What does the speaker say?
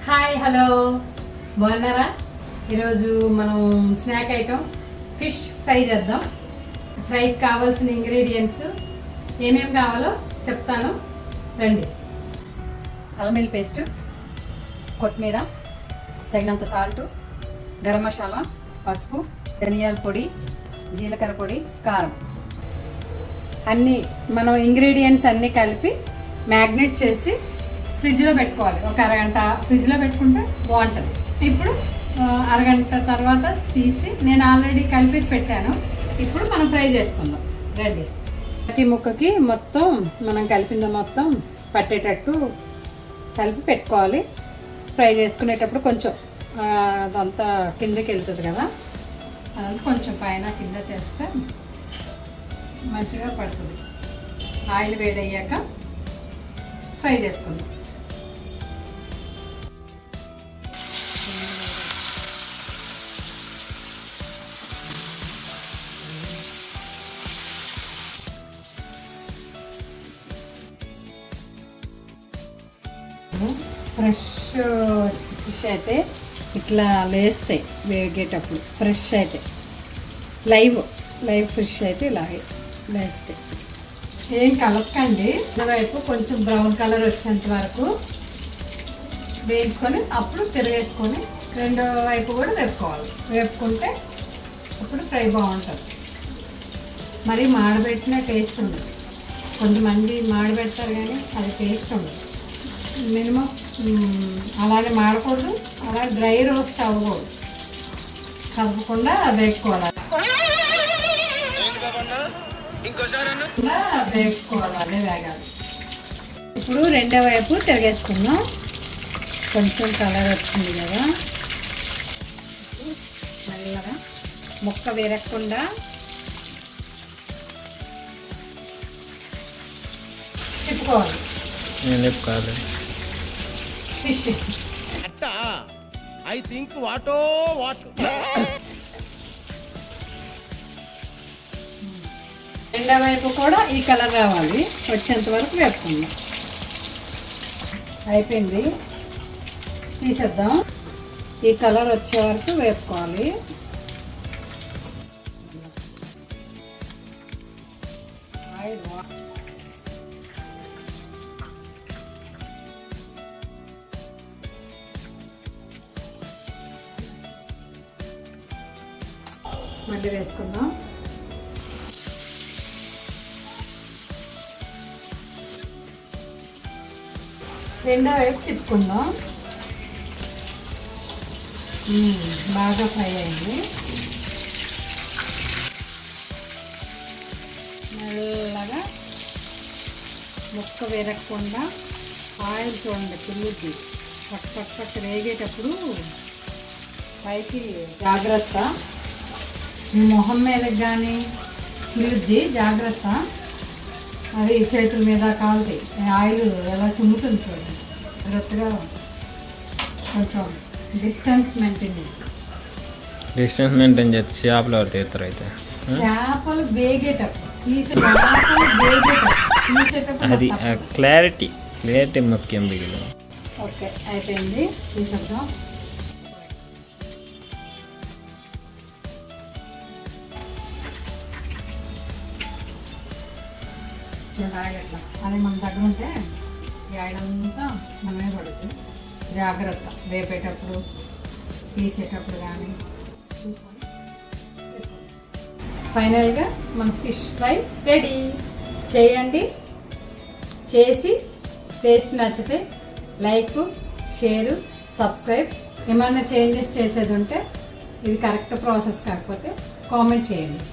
Hi hello బాగున్నారా? ఈరోజు మనం స్నాక్ ఐటమ్ ఫిష్ ఫ్రై చేద్దాం. ఫ్రైకి కావాల్సిన ఇంగ్రీడియంట్స్ ఏమేమి కావాలో చెప్తాను రండి. అల్లం వెల్లుల్లి పేస్ట్, కొత్తిమీర, తగినంత సాల్ట్, గరం మసాలా, పసుపు, ధనియాల పొడి, జీలకర్ర పొడి, కారం అన్నీ మనం ఇంగ్రీడియంట్స్ అన్నీ కలిపి మ్యాగ్నేట్ చేసి ఫ్రిడ్జ్లో పెట్టుకోవాలి. ఒక అరగంట ఫ్రిడ్జ్లో పెట్టుకుంటే బాగుంటుంది. ఇప్పుడు అరగంట తర్వాత తీసి నేను ఆల్రెడీ కలిపేసి పెట్టాను. ఇప్పుడు మనం ఫ్రై చేసుకుందాం రండి. ప్రతి ముక్కకి మొత్తం మనం కలిపింది మొత్తం పట్టేటట్టు కలిపి పెట్టుకోవాలి. ఫ్రై చేసుకునేటప్పుడు కొంచెం అదంతా కిందకి వెళ్తుంది కదా, అదంతా కొంచెం పైన కింద చేస్తే మంచిగా పడుతుంది. ఆయిల్ వేడయ్యాక ఫ్రై చేసుకుందాం. ఫ్రెష్ ఫిష్ అయితే ఇట్లా లేస్తాయి వేగేటప్పుడు. ఫ్రెష్ అయితే లైవ్ ఫిష్ అయితే ఇలాగే లేస్తాయి. ఏం కలపకండి. వైపు కొంచెం బ్రౌన్ కలర్ వచ్చేంత వరకు వేయించుకొని అప్పుడు తిరగేసుకొని రెండో వైపు కూడా వేపుకోవాలి. వేపుకుంటే అప్పుడు ఫ్రై బాగుంటుంది. మరి మాడబెట్టిన టేస్ట్ ఉండదు. కొంతమంది మాడబెడతారు కానీ అది టేస్ట్ ఉండదు. మినిమం అలానే మాడకూడదు, అలా డ్రై రోస్ట్ అవ్వకూడదు. కలపకుండా వేపుకోవాలి. వేపుకోవాలి, అదే వేగాలి. ఇప్పుడు రెండో వైపు తిరగేసుకుందాం. కొంచెం కలర్ వచ్చింది కదా, మెల్లగా ముక్క విరగకుండా తిప్పుకోవాలి. ఫిష్ ఐ థింక్ వాట్ రెండో వైపు కూడా ఈ కలర్ రావాలి, వచ్చేంత వరకు వేపుకుందాం. అయిపోయింది, తీసేద్దాం. ఈ కలర్ వచ్చే వరకు వేపుకోవాలి. మళ్ళీ వేసుకుందాం. రెండో వైపు తిప్పుకుందాం. బాగా ఫ్రై అయింది. మెల్లగా ముక్క వేరకుండా ఆయిల్ చూడండి పిల్లుద్ది. పక్క రేగేటప్పుడు పైకి జాగ్రత్త. మీ మొహం మీద కానీ పిల్లుద్ది, జాగ్రత్త. అది చేతుల మీద కాలుతాయి. ఆయిల్ ఎలా చిమ్ముతుంది చూడండి. జాగ్రత్తగా కొంచెం డిస్టెన్స్ మెయింటైన్ చేస్తే చేపలు ఎవరు తీస్తారు? అయితే చేపలు వేగేటప్పుడు అది క్లారిటీ ముఖ్యం. బిగిన ఓకే, అయిపోయింది, తీసేద్దాం. ఆయిల్ ఎట్లా అది మన దగ్గర ఉంటే ఈ ఆయిల్ అంతా మనమే పడుతుంది. జాగ్రత్త వేపేటప్పుడు తీసేటప్పుడు కానీ చూసుకొని చేసుకోండి. ఫైనల్గా మన ఫిష్ ఫ్రై రెడీ. చేయండి, చేసి టేస్ట్ నచ్చితే లైక్, షేరు, సబ్స్క్రైబ్. ఏమన్నా చేంజెస్ చేసేది ఉంటే, ఇది కరెక్ట్ ప్రాసెస్ కాకపోతే కామెంట్ చేయండి.